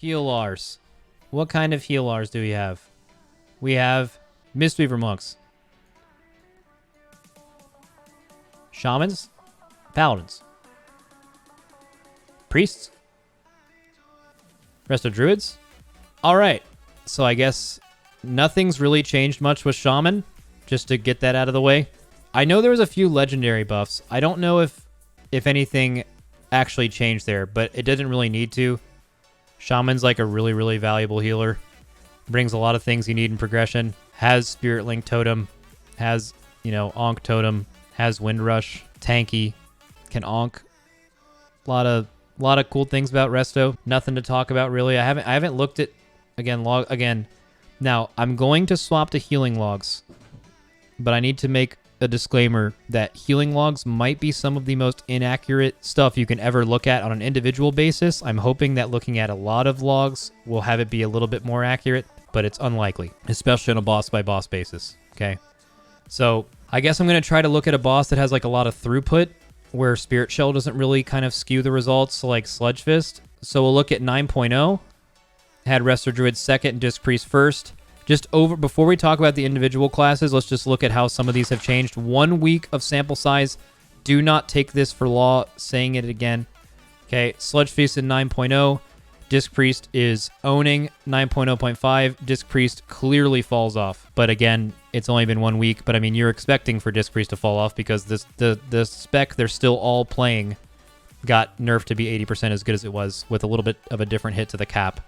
Healers. What kind of healers do we have? We have Mistweaver Monks. Shamans. Paladins. Priests. Rest of Druids. Alright. So I guess nothing's really changed much with Shaman. Just to get that out of the way. I know there was a few legendary buffs. I don't know if anything actually changed there, but it didn't really need to. Shaman's like a really, really valuable healer. Brings a lot of things you need in progression. Has Spirit Link Totem. Has, Onk Totem. Has Wind Rush. Tanky. Can Onk. A lot of cool things about Resto. Nothing to talk about really. I haven't looked at again. Now, I'm going to swap to healing logs. But I need to make a disclaimer that healing logs might be some of the most inaccurate stuff you can ever look at on an individual basis. I'm hoping that looking at a lot of logs will have it be a little bit more accurate, but it's unlikely, especially on a boss by boss basis. Okay. So I guess I'm going to try to look at a boss that has like a lot of throughput where Spirit Shell doesn't really kind of skew the results like Sludge Fist. So we'll look at 9.0. Had Resto Druid second and Disc Priest first. Before we talk about the individual classes, let's just look at how some of these have changed. 1 week of sample size. Do not take this for law, saying it again. Okay, Sludge Feast in 9.0. Disc Priest is owning 9.0.5. Disc Priest clearly falls off. But again, it's only been 1 week. But I mean, you're expecting for Disc Priest to fall off because the spec they're still all playing got nerfed to be 80% as good as it was with a little bit of a different hit to the cap.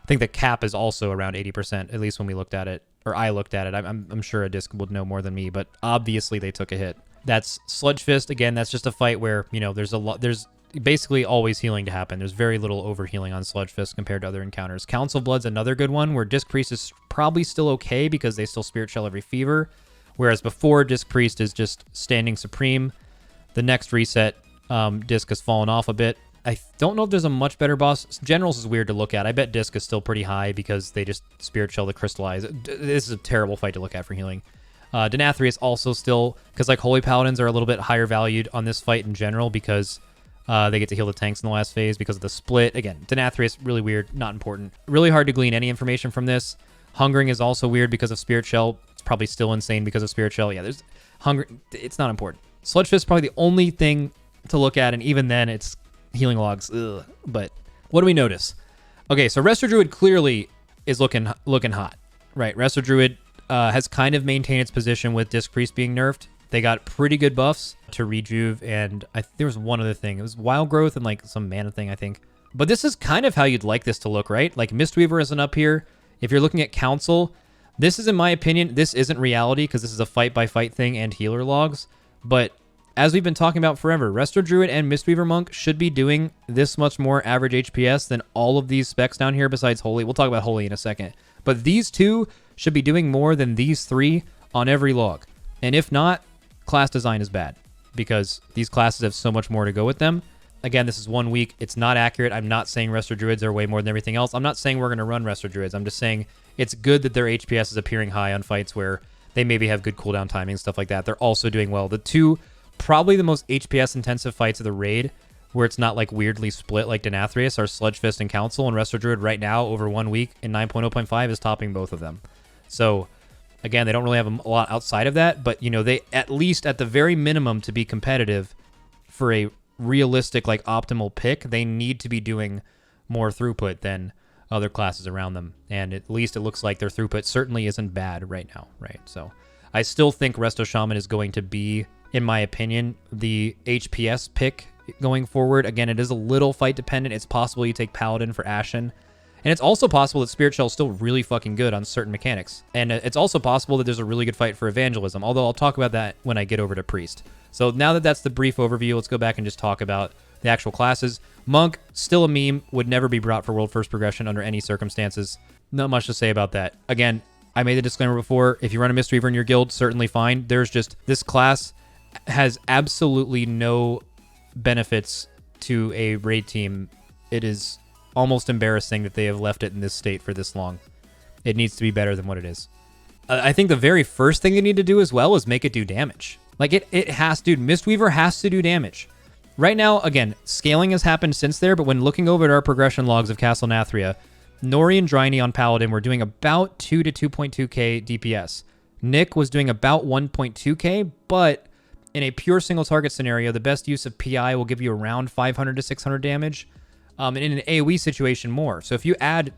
I think the cap is also around 80%, at least when we looked at it, or I looked at it. I'm sure a disc would know more than me, but obviously they took a hit. That's Sludge Fist. Again, that's just a fight where, there's basically always healing to happen. There's very little overhealing on Sludge Fist compared to other encounters. Council Blood's another good one where Disc Priest is probably still okay because they still Spirit Shell every fever, whereas before Disc Priest is just standing supreme. The next reset, Disc has fallen off a bit. I don't know if there's a much better boss. Generals is weird to look at. I bet Disc is still pretty high because they just Spirit Shell the Crystallize. This is a terrible fight to look at for healing. Denathrius also still, because like Holy Paladins are a little bit higher valued on this fight in general because they get to heal the tanks in the last phase because of the split. Again, Denathrius, really weird, not important. Really hard to glean any information from this. Hungering is also weird because of Spirit Shell. It's probably still insane because of Spirit Shell. Yeah, there's Hunger. It's not important. Sludge Fist is probably the only thing to look at, and even then it's healing logs. Ugh. But what do we notice? Okay, so Resto Druid clearly is looking hot. Right, Resto Druid has kind of maintained its position with Disc Priest being nerfed. They got pretty good buffs to Rejuve, and there was one other thing. It was Wild Growth and like some mana thing, I think. But this is kind of how you'd like this to look, right? Like Mistweaver isn't up here. If you're looking at Council, this is, in my opinion, this isn't reality because this is a fight-by-fight thing and healer logs. But as we've been talking about forever, Resto Druid and Mistweaver Monk should be doing this much more average HPS than all of these specs down here besides Holy. We'll talk about Holy in a second. But these two should be doing more than these three on every log. And if not, class design is bad because these classes have so much more to go with them. Again, this is 1 week. It's not accurate. I'm not saying Resto Druids are way more than everything else. I'm not saying we're going to run Resto Druids. I'm just saying it's good that their HPS is appearing high on fights where they maybe have good cooldown timing, stuff like that. They're also doing well. The two, probably the most HPS intensive fights of the raid, where it's not like weirdly split like Denathrius, are Sludge Fist and Council, and Resto Druid right now over 1 week in 9.0.5 is topping both of them. So again, they don't really have a lot outside of that, but they at least at the very minimum to be competitive for a realistic, like optimal pick, they need to be doing more throughput than other classes around them. And at least it looks like their throughput certainly isn't bad right now, right? So I still think Resto Shaman is going to be, in my opinion, the HPS pick going forward. Again, it is a little fight dependent. It's possible you take Paladin for Ashen. And it's also possible that Spirit Shell is still really fucking good on certain mechanics. And it's also possible that there's a really good fight for Evangelism, although I'll talk about that when I get over to Priest. So now that that's the brief overview, let's go back and just talk about the actual classes. Monk, still a meme, would never be brought for World First Progression under any circumstances. Not much to say about that. Again, I made the disclaimer before, if you run a Mistweaver in your guild, certainly fine. There's just, this class has absolutely no benefits to a raid team. It is almost embarrassing that they have left it in this state for this long. It needs to be better than what it is. I think the very first thing they need to do as well is make it do damage. Like it has, dude, Mistweaver has to do damage. Right now, again, scaling has happened since there, but when looking over at our progression logs of Castle Nathria, Nori and Dryny on Paladin were doing about 2 to 2.2k DPS. Nick was doing about 1.2k, but in a pure single target scenario, the best use of PI will give you around 500 to 600 damage. And in an AoE situation, more. So if you add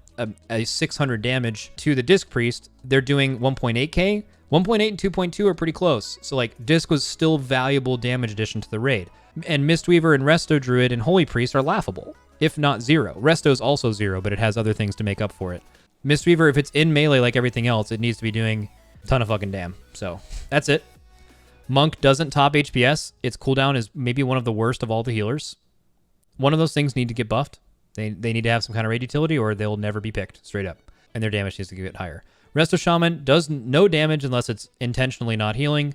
a 600 damage to the Disc Priest, they're doing 1.8k. 1.8 and 2.2 are pretty close. So like Disc was still valuable damage addition to the raid. And Mistweaver and Resto Druid and Holy Priest are laughable, if not zero. Resto's also zero, but it has other things to make up for it. Mistweaver, if it's in melee like everything else, it needs to be doing a ton of fucking damn. So that's it. Monk doesn't top HPS. Its cooldown is maybe one of the worst of all the healers. One of those things need to get buffed. They need to have some kind of raid utility or they'll never be picked straight up. And their damage needs to get higher. Resto Shaman does no damage unless it's intentionally not healing.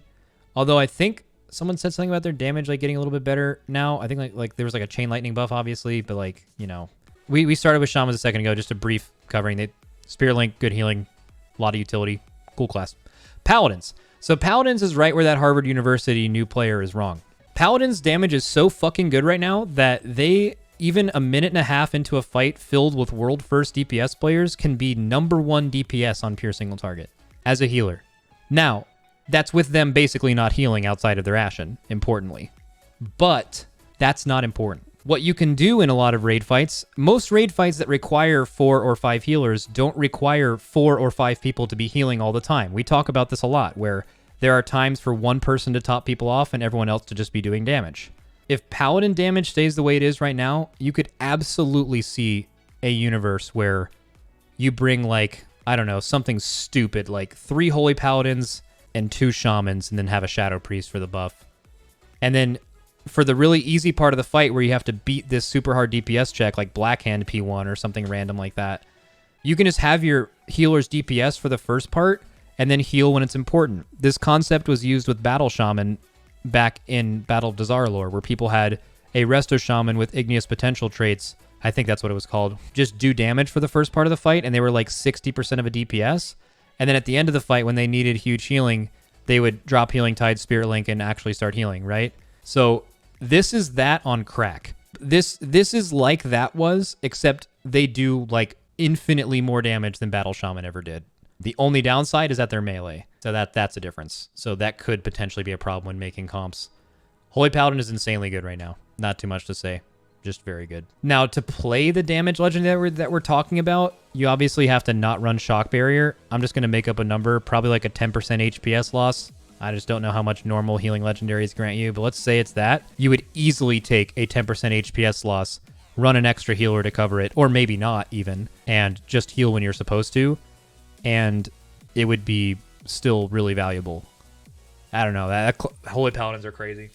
Although I think someone said something about their damage like getting a little bit better now. I think like there was like a chain lightning buff, obviously, but like, you know, we started with Shamans a second ago, just a brief covering. They Spirit Link, good healing, a lot of utility, cool class. Paladins. So Paladins is right where that Harvard University new player is wrong. Paladins damage is so fucking good right now that they, even a minute and a half into a fight filled with world first DPS players, can be #1 DPS on pure single target as a healer. Now, that's with them basically not healing outside of their Ashen, importantly. But that's not important. What you can do in a lot of raid fights, most raid fights that require 4 or 5 healers don't require 4 or 5 people to be healing all the time. We talk about this a lot, where there are times for one person to top people off and everyone else to just be doing damage. If Paladin damage stays the way it is right now, you could absolutely see a universe where you bring like, I don't know, something stupid like 3 Holy Paladins and 2 Shamans and then have a Shadow Priest for the buff. And then for the really easy part of the fight where you have to beat this super hard DPS check like Blackhand P1 or something random like that, you can just have your healers DPS for the first part and then heal when it's important. This concept was used with Battle Shaman back in Battle of Dazar'alor, where people had a Resto Shaman with Igneous Potential traits, I think that's what it was called, just do damage for the first part of the fight, and they were like 60% of a DPS. And then at the end of the fight, when they needed huge healing, they would drop Healing Tide, Spirit Link, and actually start healing, right? So this is that on crack. This is like that was, except they do like infinitely more damage than Battle Shaman ever did. The only downside is that they're melee. So that's a difference. So that could potentially be a problem when making comps. Holy Paladin is insanely good right now. Not too much to say. Just very good. Now, to play the damage legend that we're talking about, you obviously have to not run Shock Barrier. I'm just going to make up a number, probably like a 10% HPS loss. I just don't know how much normal healing legendaries grant you, but let's say it's that. You would easily take a 10% HPS loss, run an extra healer to cover it, or maybe not even, and just heal when you're supposed to. And it would be still really valuable. I don't know. Holy Paladins are crazy.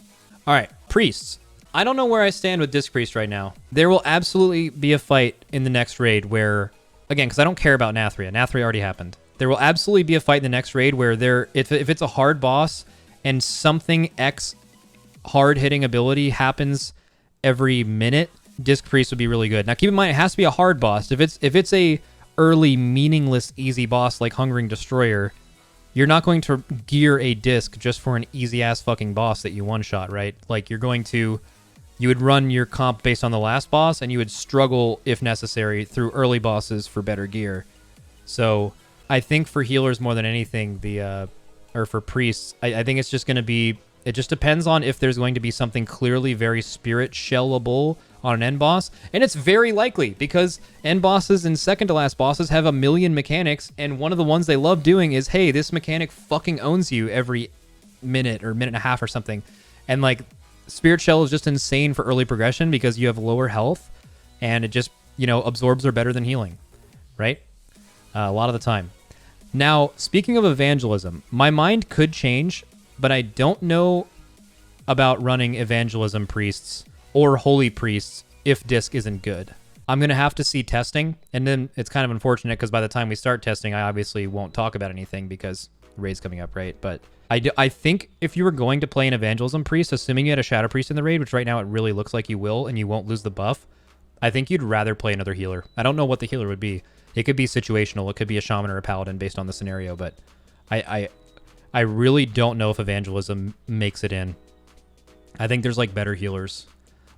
All right, Priests. I don't know where I stand with Disc Priest right now. There will absolutely be a fight in the next raid where, again, because I don't care about Nathria. Nathria already happened. There will absolutely be a fight in the next raid where if it's a hard boss and something X hard-hitting ability happens every minute, Disc Priest would be really good. Now, keep in mind, it has to be a hard boss. If it's a early, meaningless, easy boss like Hungering Destroyer, you're not going to gear a disc just for an easy-ass fucking boss that you one-shot, right? Like, you would run your comp based on the last boss, and you would struggle, if necessary, through early bosses for better gear. So, I think for healers more than anything, or for priests, I think it's just going to be, it just depends on if there's going to be something clearly very spirit shellable on an end boss, and it's very likely because end bosses and second to last bosses have a million mechanics, and one of the ones they love doing is, hey, this mechanic fucking owns you every minute or minute and a half or something. And like Spirit Shell is just insane for early progression because you have lower health and it just, absorbs are better than healing, right? A lot of the time. Now, speaking of evangelism, my mind could change, but I don't know about running evangelism priests or holy priests if disc isn't good. I'm going to have to see testing, and then it's kind of unfortunate because by the time we start testing, I obviously won't talk about anything because the raid's coming up, right? But I think if you were going to play an evangelism priest, assuming you had a shadow priest in the raid, which right now it really looks like you will, and you won't lose the buff, I think you'd rather play another healer. I don't know what the healer would be. It could be situational. It could be a shaman or a paladin based on the scenario, but I really don't know if evangelism makes it in. I think there's like better healers.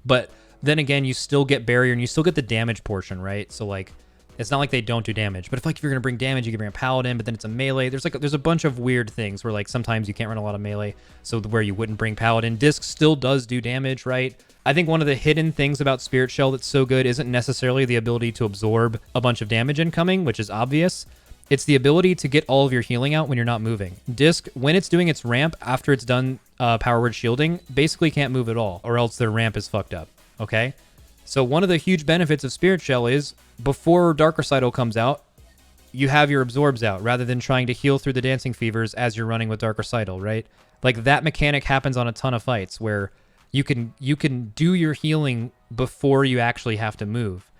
But then again, you still get barrier and you still get the damage portion, right? So like It's not like they don't do damage, but if you're gonna bring damage, you can bring a Paladin, but then it's a melee. There's a bunch of weird things where like sometimes you can't run a lot of melee, so where you wouldn't bring Paladin. Disc still does do damage, right? I think one of the hidden things about Spirit Shell that's so good isn't necessarily the ability to absorb a bunch of damage incoming, which is obvious. It's the ability to get all of your healing out when you're not moving. Disc, when it's doing its ramp after it's done power word shielding, basically can't move at all, or else their ramp is fucked up, okay? So one of the huge benefits of Spirit Shell is before Dark Recital comes out, you have your absorbs out rather than trying to heal through the Dancing Fevers as you're running with Dark Recital, right? Like that mechanic happens on a ton of fights where you can do your healing before you actually have to move.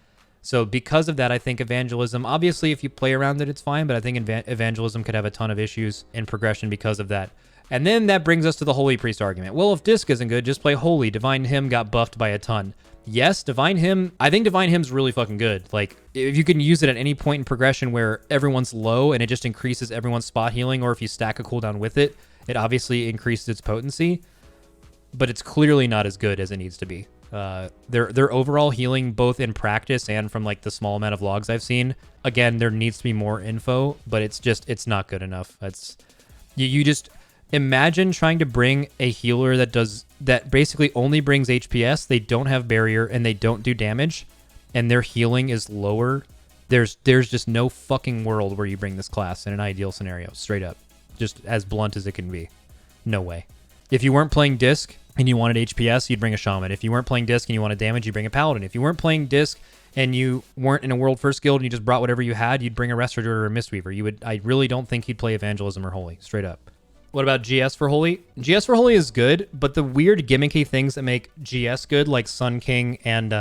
So because of that, I think Evangelism, obviously if you play around it, it's fine, but I think Evangelism could have a ton of issues in progression because of that. And then that brings us to the Holy Priest argument. Well, if Disc isn't good, just play Holy. Divine Hymn got buffed by a ton. Yes, Divine Hymn, I think Divine Hymn's really fucking good. Like, if you can use it at any point in progression where everyone's low and it just increases everyone's spot healing, or if you stack a cooldown with it, it obviously increases its potency, but it's clearly not as good as it needs to be. Their overall healing, both in practice and from like the small amount of logs I've seen, again, there needs to be more info, but it's not good enough. It's you just imagine trying to bring a healer that basically only brings HPS. They don't have barrier and they don't do damage, and their healing is lower. There's just no fucking world where you bring this class in an ideal scenario. Straight up, just as blunt as it can be. No way. If you weren't playing Disc and you wanted HPS, you'd bring a Shaman. If you weren't playing Disc and you wanted damage, you'd bring a Paladin. If you weren't playing Disc and you weren't in a World First guild and you just brought whatever you had, you'd bring a Restorator or a Mistweaver. I really don't think he'd play Evangelism or Holy. Straight up. What about GS for Holy? GS for Holy is good, but the weird gimmicky things that make GS good, like Sun King and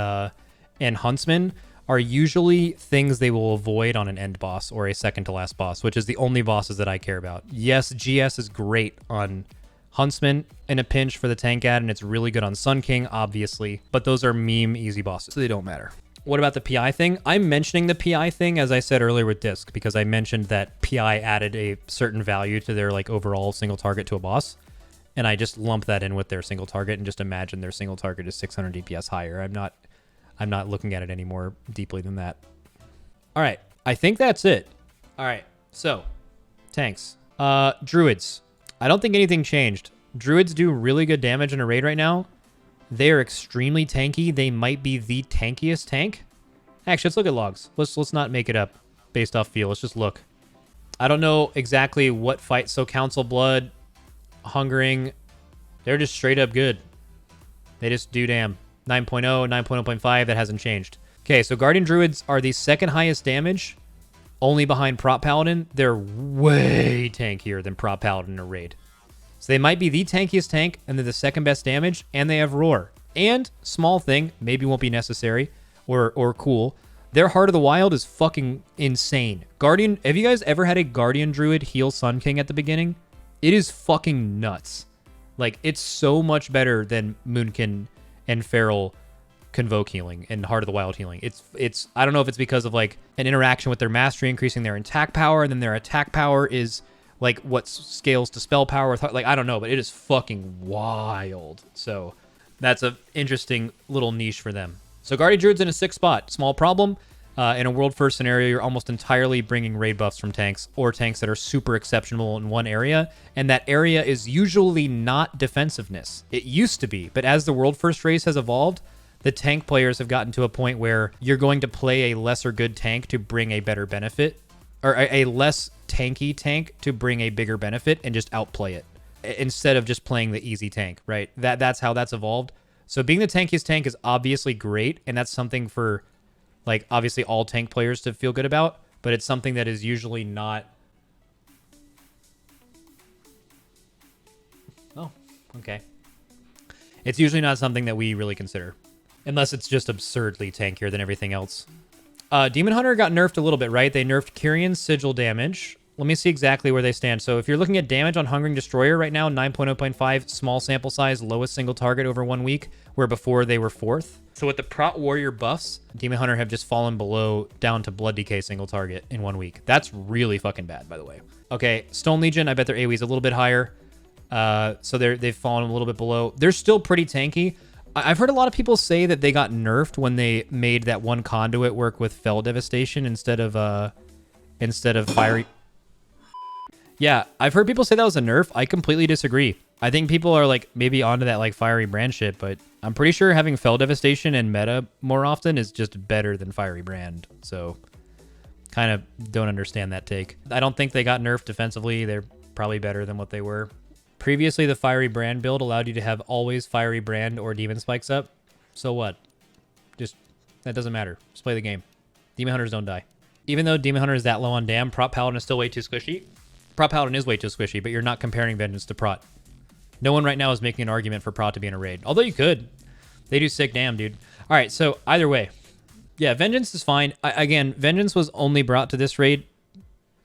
Huntsman, are usually things they will avoid on an end boss or a second to last boss, which is the only bosses that I care about. Yes, GS is great on Huntsman in a pinch for the tank ad, and it's really good on Sun King, obviously, but those are meme easy bosses, so they don't matter. What about the PI thing? I'm mentioning the PI thing, as I said earlier with Disc, because I mentioned that PI added a certain value to their like overall single target to a boss, and I just lump that in with their single target and just imagine their single target is 600 DPS higher. I'm not looking at it any more deeply than that. All right, I think that's it. All right, so tanks. Druids. I don't think anything changed. Druids do really good damage in a raid right now. They are extremely tanky. They might be the tankiest tank. Actually, let's look at logs. Let's not make it up based off feel. Let's just look. I don't know exactly what fight. So Council Blood, Hungering, they're just straight up good. They just do damn. 9.0, 9.0.5, that hasn't changed. Okay, so Guardian Druids are the second highest damage, only behind Prop Paladin. They're way tankier than Prop Paladin in a raid. So they might be the tankiest tank, and they're the second best damage, and they have Roar. And, small thing, maybe won't be necessary, or cool, their Heart of the Wild is fucking insane. Guardian, have you guys ever had a Guardian Druid heal Sun King at the beginning? It is fucking nuts. Like, it's so much better than Moonkin and Feral Convoke healing and Heart of the Wild healing. It's I don't know if it's because of like an interaction with their mastery increasing their attack power, and then their attack power is like what scales to spell power. Like, I don't know, but it is fucking wild. So that's an interesting little niche for them. So Guardian Druid's in a 6th spot. Small problem. In a world first scenario, you're almost entirely bringing raid buffs from tanks, or tanks that are super exceptional in one area, and that area is usually not defensiveness. It used to be, but as the world first race has evolved, the tank players have gotten to a point where you're going to play a lesser good tank to bring a better benefit, or a less tanky tank to bring a bigger benefit and just outplay it instead of just playing the easy tank, right? That's how that's evolved. So being the tankiest tank is obviously great, and that's something for like obviously all tank players to feel good about, but it's something that is usually not. Oh, okay. It's usually not something that we really consider, unless it's just absurdly tankier than everything else. Demon Hunter got nerfed a little bit, right? They nerfed Kyrion's sigil damage. Let me see exactly where they stand. So if you're looking at damage on Hungering Destroyer right now, 9.0.5, small sample size, lowest single target over 1 week, where before they were 4th. So with the Prot Warrior buffs, Demon Hunter have just fallen down to Blood Decay single target in 1 week. That's really fucking bad, by the way. Okay, Stone Legion, I bet their AoE is a little bit higher. So they've fallen a little bit below. They're still pretty tanky. I've heard a lot of people say that they got nerfed when they made that one conduit work with Fell Devastation instead of Fiery. Yeah, I've heard people say that was a nerf. I completely disagree. I think people are like maybe onto that like Fiery Brand shit, but I'm pretty sure having Fell Devastation and meta more often is just better than Fiery Brand. So kind of don't understand that take. I don't think they got nerfed defensively. They're probably better than what they were. Previously, the Fiery Brand build allowed you to have always Fiery Brand or Demon Spikes up. So what? Just, that doesn't matter. Just play the game. Demon Hunters don't die. Even though Demon Hunter is that low on dam, Prot Paladin is still way too squishy. Prot Paladin is way too squishy, but you're not comparing Vengeance to Prot. No one right now is making an argument for Prot to be in a raid. Although you could. They do sick dam, dude. All right, so either way. Yeah, Vengeance is fine. Again, Vengeance was only brought to this raid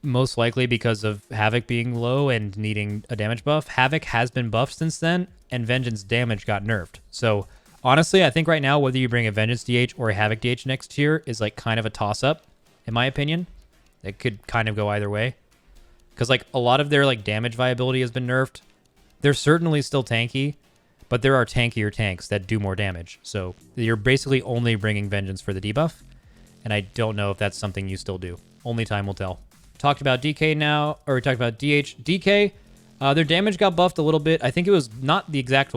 most likely because of Havoc being low and needing a damage buff. Havoc has been buffed since then, and Vengeance damage got nerfed. So honestly, I think right now, whether you bring a Vengeance DH or a Havoc DH next tier is like kind of a toss-up, in my opinion. It could kind of go either way. Because like a lot of their like damage viability has been nerfed. They're certainly still tanky, but there are tankier tanks that do more damage. So you're basically only bringing Vengeance for the debuff, and I don't know if that's something you still do. Only time will tell. Talked about DK now, or we talked about DH. DK, their damage got buffed a little bit. I think it was not the exact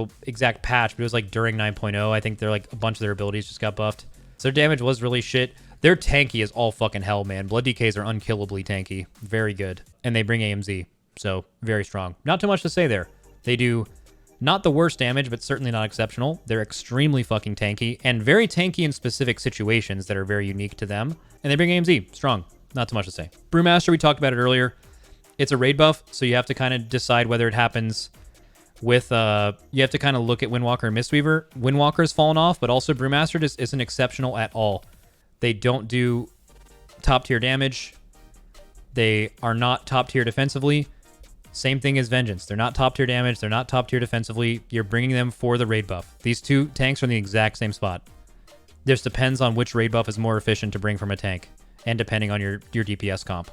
patch, but it was like during 9.0. I think they're like a bunch of their abilities just got buffed. So their damage was really shit. Their tanky is all fucking hell, man. Blood DKs are unkillably tanky. Very good. And they bring AMZ, so very strong. Not too much to say there. They do not the worst damage, but certainly not exceptional. They're extremely fucking tanky, and very tanky in specific situations that are very unique to them. And they bring AMZ, strong. Not too much to say. Brewmaster, we talked about it earlier. It's a raid buff, so you have to kind of decide whether it happens with... you have to kind of look at Windwalker and Mistweaver. Windwalker's fallen off, but also Brewmaster just isn't exceptional at all. They don't do top-tier damage. They are not top-tier defensively. Same thing as Vengeance. They're not top-tier damage. They're not top-tier defensively. You're bringing them for the raid buff. These two tanks are in the exact same spot. This depends on which raid buff is more efficient to bring from a tank. And depending on your DPS comp.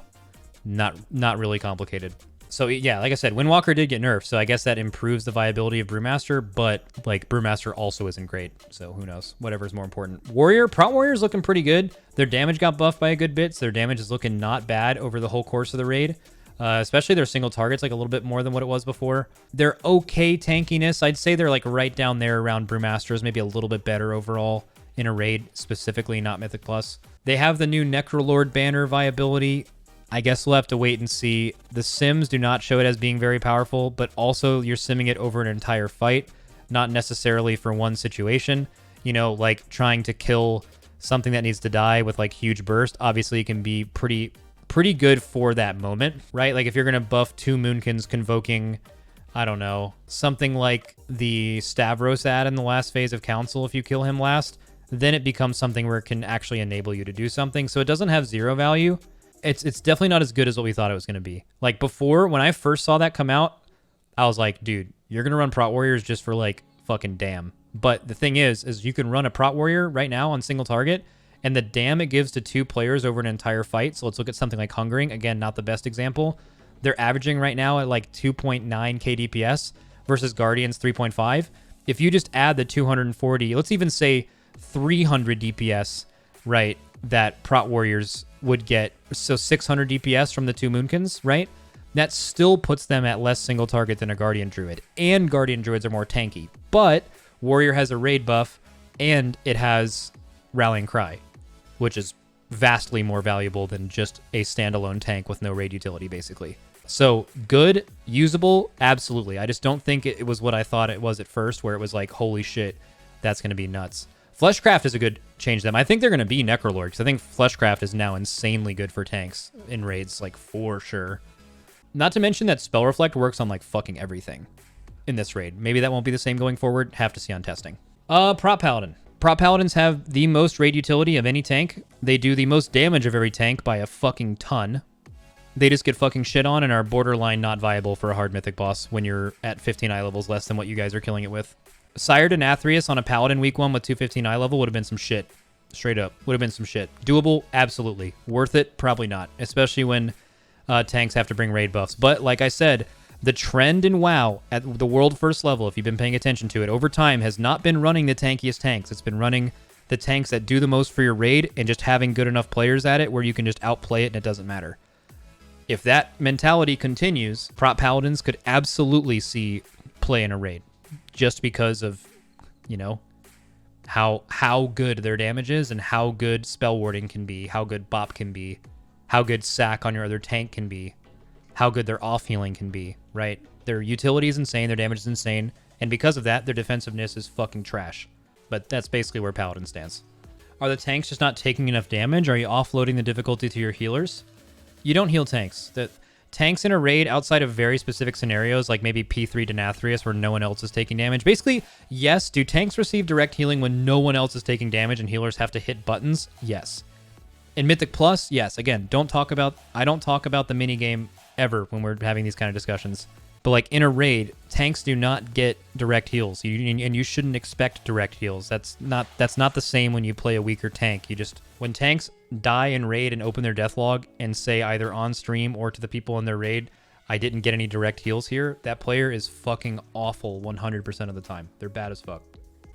Not really complicated. So yeah, like I said, Windwalker did get nerfed, so I guess that improves the viability of Brewmaster, but like Brewmaster also isn't great, so who knows? Whatever's more important. Prot Warrior's looking pretty good. Their damage got buffed by a good bit, so their damage is looking not bad over the whole course of the raid. Especially their single targets, like a little bit more than what it was before. Their okay tankiness, I'd say they're like right down there around Brewmasters, maybe a little bit better overall in a raid, specifically not Mythic Plus. They have the new Necrolord banner viability. I guess we'll have to wait and see. The sims do not show it as being very powerful, but also you're simming it over an entire fight, not necessarily for one situation. You know, like trying to kill something that needs to die with like huge burst, obviously it can be pretty good for that moment, right? Like if you're going to buff two Moonkins convoking, I don't know, something like the Stavros ad in the last phase of Council, if you kill him last, then it becomes something where it can actually enable you to do something. So it doesn't have zero value. It's definitely not as good as what we thought it was going to be. Like before, when I first saw that come out, I was like, dude, you're going to run Prot Warriors just for like fucking damn. But the thing is you can run a Prot Warrior right now on single target, and the damn it gives to two players over an entire fight. So let's look at something like Hungering. Again, not the best example. They're averaging right now at like 2.9k DPS versus Guardians 3.5. If you just add the 240, let's even say 300 DPS, right, that Prot Warriors would get, so 600 DPS from the two Moonkins, right? That still puts them at less single target than a Guardian Druid. And Guardian Druids are more tanky. But Warrior has a raid buff, and it has Rallying Cry, which is vastly more valuable than just a standalone tank with no raid utility, basically. So good, usable, absolutely. I just don't think it was what I thought it was at first, where it was like, holy shit, that's going to be nuts. Fleshcraft is a good change to them. I think they're going to be Necrolord, because I think Fleshcraft is now insanely good for tanks in raids, like for sure. Not to mention that Spell Reflect works on like fucking everything in this raid. Maybe that won't be the same going forward. Have to see on testing. Prot Paladin. Prot Paladins have the most raid utility of any tank. They do the most damage of every tank by a fucking ton. They just get fucking shit on and are borderline not viable for a hard mythic boss when you're at 15 eye levels less than what you guys are killing it with. Sired and Athreus on a Paladin week 1 with 215 eye level would have been some shit. Straight up. Would have been some shit. Doable? Absolutely. Worth it? Probably not. Especially when tanks have to bring raid buffs. But like I said, The trend in WoW at the world first level, if you've been paying attention to it, over time has not been running the tankiest tanks. It's been running the tanks that do the most for your raid and just having good enough players at it where you can just outplay it and it doesn't matter. If that mentality continues, prop paladins could absolutely see play in a raid just because of, you know, how good their damage is and how good spell warding can be, how good bop can be, how good sack on your other tank can be, how good their off healing can be, right? Their utility is insane, their damage is insane, and because of that, their defensiveness is fucking trash. But that's basically where Paladin stands. Are the tanks just not taking enough damage? Are you offloading the difficulty to your healers? You don't heal tanks. The tanks in a raid outside of very specific scenarios, like maybe P3 Denathrius where no one else is taking damage. Basically, yes, do tanks receive direct healing when no one else is taking damage and healers have to hit buttons? Yes. In Mythic Plus, yes. Again, I don't talk about the minigame ever when we're having these kind of discussions. But like in a raid, tanks do not get direct heals, and you shouldn't expect direct heals. That's not the same when you play a weaker tank. When tanks die in raid and open their death log and say either on stream or to the people in their raid, I didn't get any direct heals here, that player is fucking awful 100% of the time. They're bad as fuck.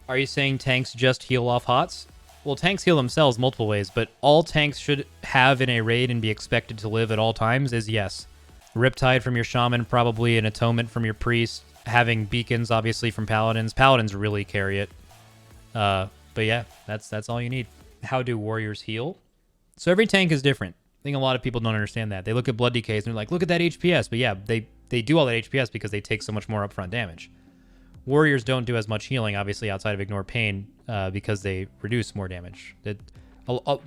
Are you saying tanks just heal off hots? Well, tanks heal themselves multiple ways, but all tanks should have in a raid and be expected to live at all times is yes. Riptide from your Shaman, probably an Atonement from your Priest, having beacons obviously from Paladins. Paladins really carry it. But yeah, that's all you need. How do warriors heal? So every tank is different. I think a lot of people don't understand that. They look at blood decays and they're like, look at that HPS. But yeah, they do all that HPS because they take so much more upfront damage. Warriors don't do as much healing, obviously, outside of Ignore Pain, because they reduce more damage.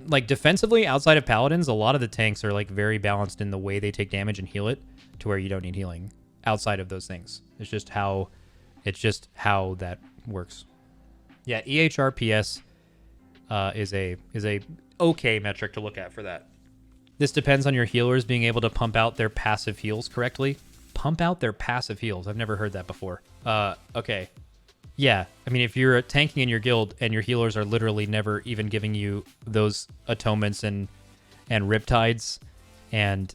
Like defensively, outside of Paladins, a lot of the tanks are like very balanced in the way they take damage and heal it to where you don't need healing outside of those things. It's just how that works. Yeah, EHRPS is a okay metric to look at for that. This depends on your healers being able to pump out their passive heals correctly. Pump out their passive heals. I've never heard that before. Okay. Yeah, I mean, if you're tanking in your guild and your healers are literally never even giving you those atonements and riptides and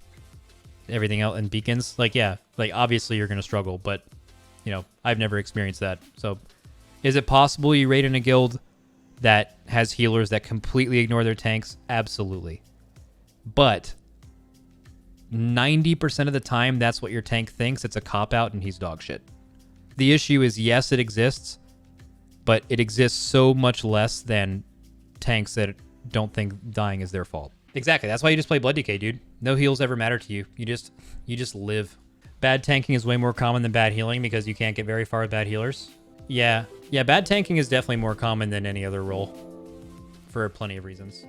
everything else and beacons, like, yeah, like obviously you're going to struggle, but, you know, I've never experienced that. So is it possible you raid in a guild that has healers that completely ignore their tanks? Absolutely. But 90% of the time, that's what your tank thinks. It's a cop-out and he's dog shit. The issue is, yes, it exists, but it exists so much less than tanks that don't think dying is their fault. Exactly. That's why you just play Blood Decay, dude. No heals ever matter to you. You just live. Bad tanking is way more common than bad healing because you can't get very far with bad healers. Yeah, bad tanking is definitely more common than any other role for plenty of reasons.